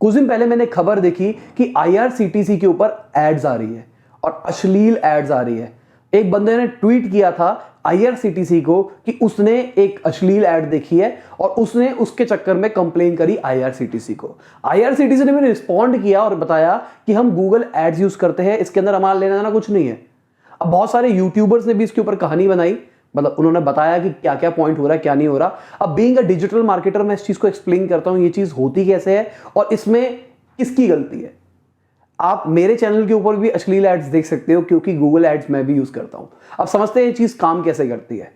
कुछ दिन पहले मैंने खबर देखी कि आईआरसीटीसी के ऊपर एड्स आ रही है और अश्लील एड्स आ रही है। एक बंदे ने ट्वीट किया था आईआरसीटीसी को कि उसने एक अश्लील ऐड देखी है और उसने उसके चक्कर में कंप्लेन करी आईआरसीटीसी को। आईआरसीटीसी ने भी रिस्पॉन्ड किया और बताया कि हम गूगल एड्स यूज करते हैं, इसके अंदर हमारा लेना देना कुछ नहीं है। अब बहुत सारे यूट्यूबर्स ने भी इसके ऊपर कहानी बनाई, मतलब उन्होंने बताया कि क्या क्या पॉइंट हो रहा है क्या नहीं हो रहा। अब बीइंग अ डिजिटल मार्केटर मैं इस चीज को एक्सप्लेन करता हूं, ये चीज होती कैसे है और इसमें किसकी गलती है। आप मेरे चैनल के ऊपर भी अश्लील एड्स देख सकते हो क्योंकि गूगल एड्स मैं भी यूज करता हूं। अब समझते हैं ये चीज काम कैसे करती है।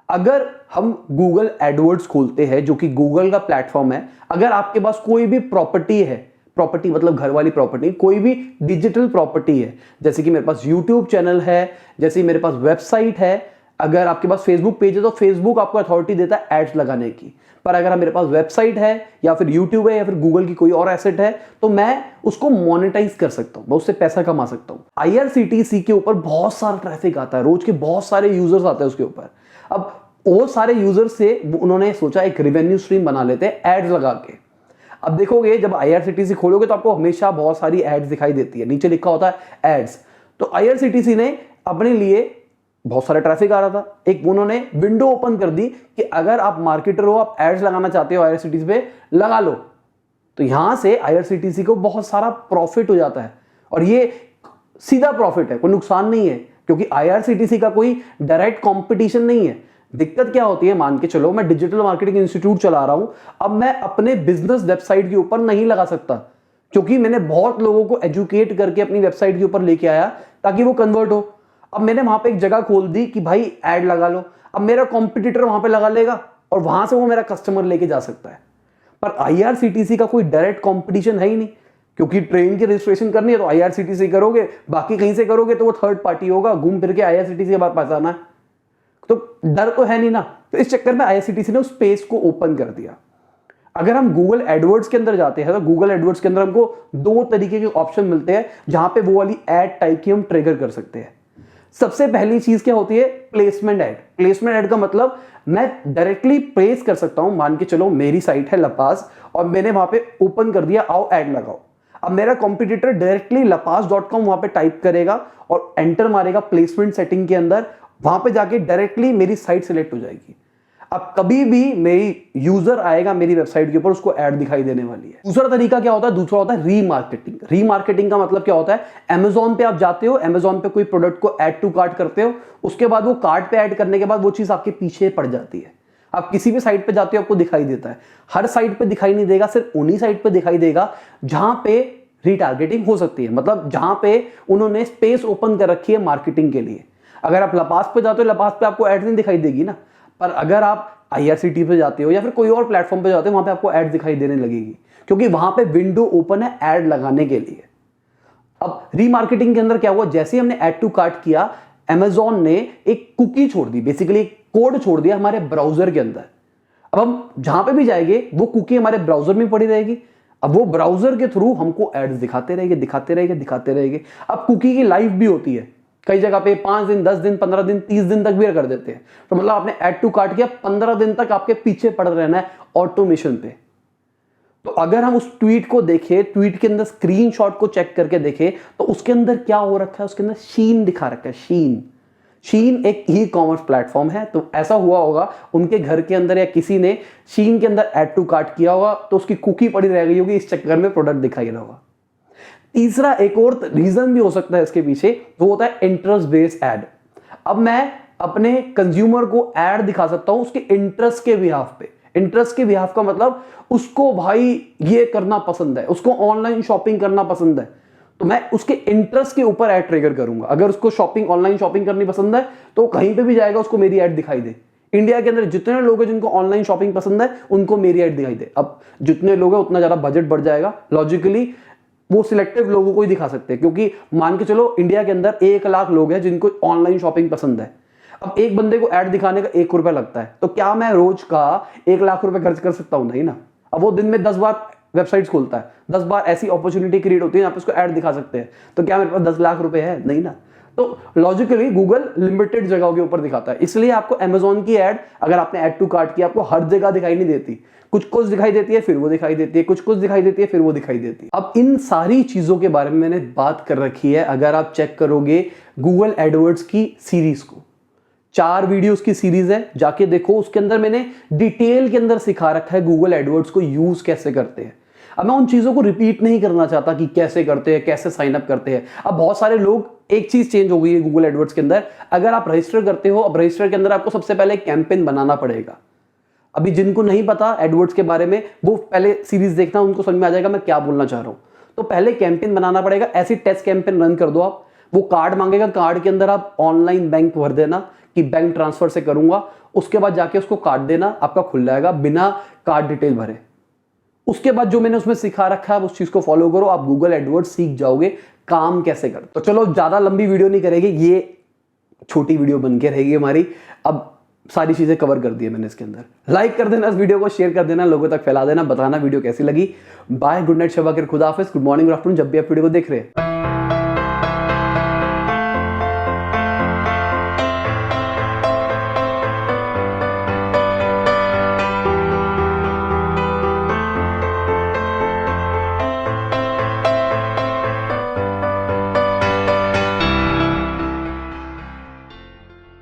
अगर हम गूगल एडवर्ड्स खोलते हैं जो कि गूगल का प्लेटफॉर्म है, अगर आपके पास कोई भी प्रॉपर्टी है, प्रॉपर्टी मतलब घर वाली प्रॉपर्टी, कोई भी डिजिटल प्रॉपर्टी है, जैसे कि मेरे पास यूट्यूब चैनल है, जैसे मेरे पास वेबसाइट है, अगर आपके पास फेसबुक पेज है तो फेसबुक आपको अथॉरिटी देता है एड्स लगाने की। पर अगर मेरे पास वेबसाइट है या फिर यूट्यूब है या फिर गूगल की कोई और एसेट है तो मैं उसको मोनेटाइज कर सकता हूं, मैं उससे पैसा कमा सकता हूं। आईआरसीटीसी के ऊपर बहुत सारा ट्रैफिक आता है, रोज के बहुत सारे यूजर्स आते हैं उसके ऊपर। अब वो सारे यूजर से उन्होंने सोचा एक रेवेन्यू स्ट्रीम बना लेते हैं एड्स लगा के। अब देखोगे जब आईआरसीटीसी खोलोगे तो आपको हमेशा बहुत सारी एड्स दिखाई देती है, नीचे लिखा होता है एड्स। तो आईआरसीटीसी ने अपने लिए बहुत सारा ट्रैफिक आ रहा था, एक उन्होंने विंडो ओपन कर दी कि अगर आप मार्केटर हो, आप एड्स लगाना चाहते हो आईआरसीटीसी पे, लगा लो। तो यहां से आईआरसीटीसी को बहुत सारा प्रॉफिट हो जाता है और ये सीधा प्रॉफिट है, कोई नुकसान नहीं है क्योंकि आईआरसीटीसी का कोई डायरेक्ट कंपटीशन नहीं है। दिक्कत क्या होती है, मान के चलो मैं डिजिटल मार्केटिंग इंस्टीट्यूट चला रहा हूं, अब मैं अपने बिजनेस वेबसाइट के ऊपर नहीं लगा सकता क्योंकि मैंने बहुत लोगों को एजुकेट करके अपनी वेबसाइट के ऊपर लेके आया ताकि वो कन्वर्ट हो। अब मैंने वहां पे एक जगह खोल दी कि भाई ऐड लगा लो, अब मेरा कॉम्पिटिटर वहां पे लगा लेगा और वहां से वो मेरा कस्टमर लेके जा सकता है। पर आईआरसीटीसी का कोई डायरेक्ट कंपटीशन है ही नहीं क्योंकि ट्रेन की रजिस्ट्रेशन करनी है तो आईआरसीटीसी करोगे, बाकी कहीं से करोगे तो वो थर्ड पार्टी होगा, घूम फिर के आईआरसीटीसी के पास आना है, तो डर तो है नहीं ना। तो इस चक्कर में आईआरसीटीसी ने उस स्पेस को ओपन कर दिया। अगर हम गूगल एडवर्ड्स के अंदर जाते हैं तो गूगल एडवर्ड्स के अंदर हमको दो तरीके के ऑप्शन मिलते हैं जहां पे वो वाली एड टाइप की हम ट्रिगर कर सकते हैं। सबसे पहली चीज क्या होती है, प्लेसमेंट एड। प्लेसमेंट एड का मतलब मैं डायरेक्टली प्लेस कर सकता हूं, मान के चलो मेरी साइट है लपास और मैंने वहां पे ओपन कर दिया आओ ऐड लगाओ। अब मेरा कॉम्पिटिटर डायरेक्टली lapaz.com वहां पे टाइप करेगा और एंटर मारेगा प्लेसमेंट सेटिंग के अंदर, वहां पे जाके डायरेक्टली मेरी साइट सिलेक्ट हो जाएगी। अब कभी भी मेरी यूजर आएगा मेरी वेबसाइट के ऊपर, उसको ऐड दिखाई देने वाली है। दूसरा तरीका क्या होता है, दूसरा होता है रीमार्केटिंग। रीमार्केटिंग का मतलब क्या होता है, अमेजॉन पे आप जाते हो, अमेजॉन पे कोई प्रोडक्ट को ऐड टू कार्ट करते हो, उसके बाद वो कार्ट पे ऐड करने के बाद वो चीज आपके पीछे पड़ जाती है। आप किसी भी साइट पे जाते हो आपको दिखाई देता है, हर साइट पे दिखाई नहीं देगा, सिर्फ उन्हीं साइट पे दिखाई देगा जहां पे रीटारगेटिंग हो सकती है, मतलब जहां पे उन्होंने स्पेस ओपन कर रखी है मार्केटिंग के लिए। अगर आप लपास पे जाते हो, लपास पे आपको एड नहीं दिखाई देगी ना, पर अगर आप आईआरसीटी पे जाते हो या फिर कोई और प्लेटफॉर्म पे जाते हो, वहां पे आपको ऐड दिखाई देने लगेगी क्योंकि वहां पे विंडो ओपन है ऐड लगाने के लिए। अब रीमार्केटिंग के अंदर क्या हुआ, जैसे ही हमने ऐड टू कार्ट किया, अमेजॉन ने एक कुकी छोड़ दी, बेसिकली एक कोड छोड़ दिया हमारे ब्राउजर के अंदर। अब हम जहां पे भी जाएंगे वो कुकी हमारे ब्राउजर में पड़ी रहेगी। अब वो ब्राउजर के थ्रू हमको एड्स दिखाते रहेंगे दिखाते रहेंगे दिखाते रहेंगे। अब कुकी की लाइफ भी होती है, कई जगह पे 5 दिन 10 दिन 15 दिन 30 दिन तक भी कर देते हैं। तो मतलब आपने ऐड टू कार्ट किया, 15 दिन तक आपके पीछे पड़ रहना है ऑटोमेशन पे। तो अगर हम उस ट्वीट को देखें, ट्वीट के अंदर स्क्रीनशॉट को चेक करके देखें तो उसके अंदर क्या हो रखा है, उसके अंदर शीन दिखा रखा है। शीन एक ई कॉमर्स प्लेटफॉर्म है, तो ऐसा हुआ होगा उनके घर के अंदर या किसी ने शीन के अंदर ऐड टू कार्ट किया होगा तो उसकी कुकी पड़ी रह गई होगी, इस चक्कर में प्रोडक्ट दिखाई रहा होगा। तीसरा एक और रीजन भी हो सकता है इसके पीछे, वो होता है इंटरेस्ट बेस्ड ऐड। अब मैं अपने कंज्यूमर को ऐड दिखा सकता हूं उसके इंटरेस्ट के बिहाफ पे। इंटरेस्ट के बिहाफ का मतलब उसको भाई ये करना पसंद है, उसको ऑनलाइन शॉपिंग करना पसंद है, तो मैं उसके इंटरेस्ट के ऊपर ऐड ट्रिगर करूंगा। अगर उसको शॉपिंग ऑनलाइन शॉपिंग करनी पसंद है तो कहीं पे भी जाएगा उसको मेरी ऐड दिखाई दे। इंडिया के अंदर जितने लोग हैं जिनको ऑनलाइन शॉपिंग पसंद है उनको मेरी ऐड दिखाई दे। अब जितने लोग हैं उतना ज्यादा बजट बढ़ जाएगा, लॉजिकली वो सिलेक्टिव लोगों को ही दिखा सकते हैं क्योंकि मान के चलो इंडिया के अंदर 1 लाख लोग हैं जिनको ऑनलाइन शॉपिंग पसंद है। अब एक बंदे को ऐड दिखाने का 1 रुपया लगता है, तो क्या मैं रोज का 1 लाख रुपए खर्च कर सकता हूं? नहीं ना। अब वो दिन में 10 बार वेबसाइट्स खोलता है, 10 बार ऐसी अपॉर्चुनिटी क्रिएट होती है यहाँ पे उसको ऐड दिखा सकते हैं, तो क्या मेरे पास 10 लाख रुपए है? नहीं ना। तो लॉजिकली गूगल लिमिटेड जगहों के ऊपर दिखाता है, इसलिए आपको अमेजोन की ऐड अगर आपने ऐड टू कार्ट किया आपको हर जगह दिखाई नहीं देती, कुछ कुछ दिखाई देती है फिर वो दिखाई देती है, कुछ कुछ दिखाई देती है फिर वो दिखाई देती है। अब इन सारी चीजों के बारे में मैंने बात कर रखी है, अगर आप चेक करोगे गूगल एडवर्ड्स की सीरीज को, 4 वीडियोस की सीरीज है, जाके देखो, उसके अंदर मैंने डिटेल के अंदर सिखा रखा है गूगल एडवर्ड्स को यूज कैसे करते हैं। अब मैं उन चीजों को रिपीट नहीं करना चाहता कि कैसे करते हैं, कैसे साइन अप करते हैं। अब बहुत सारे लोग, एक चीज चेंज हो गई है गूगल एडवर्ड्स के अंदर, अगर आप रजिस्टर करते हो, अब रजिस्टर के अंदर आपको सबसे पहले एक कैंपेन बनाना पड़ेगा। अभी जिनको नहीं पता एडवर्ड्स के बारे में, वो पहले सीरीज देखना, उनको समझ में आ जाएगा मैं क्या बोलना चाह रहा हूं। तो पहले कैंपेन बनाना पड़ेगा, ऐसी टेस्ट कैंपेन रन कर दो आप, वो कार्ड मांगेगा, कार्ड के अंदर आप ऑनलाइन बैंक भर देना कि बैंक ट्रांसफर से करूंगा, उसके बाद जाके उसको काट देना, आपका खुल जाएगा बिना कार्ड डिटेल भरे। उसके बाद जो मैंने उसमें सिखा रखा है उस चीज को फॉलो करो, आप गूगल एडवर्ड्स सीख जाओगे काम कैसे कर। तो चलो ज्यादा लंबी वीडियो नहीं करेगी, ये छोटी वीडियो बन के रहेगी हमारी। अब सारी चीजें कवर कर दी है मैंने इसके अंदर। लाइक कर देना इस वीडियो को, शेयर कर देना, लोगों तक फैला देना, बताना वीडियो कैसी लगी। बाय, गुड नाइट, शबा खैर, खुदा हाफिज, गुड मॉर्निंग, गुड आफ्टरनून, जब भी आप वीडियो को देख रहे हैं।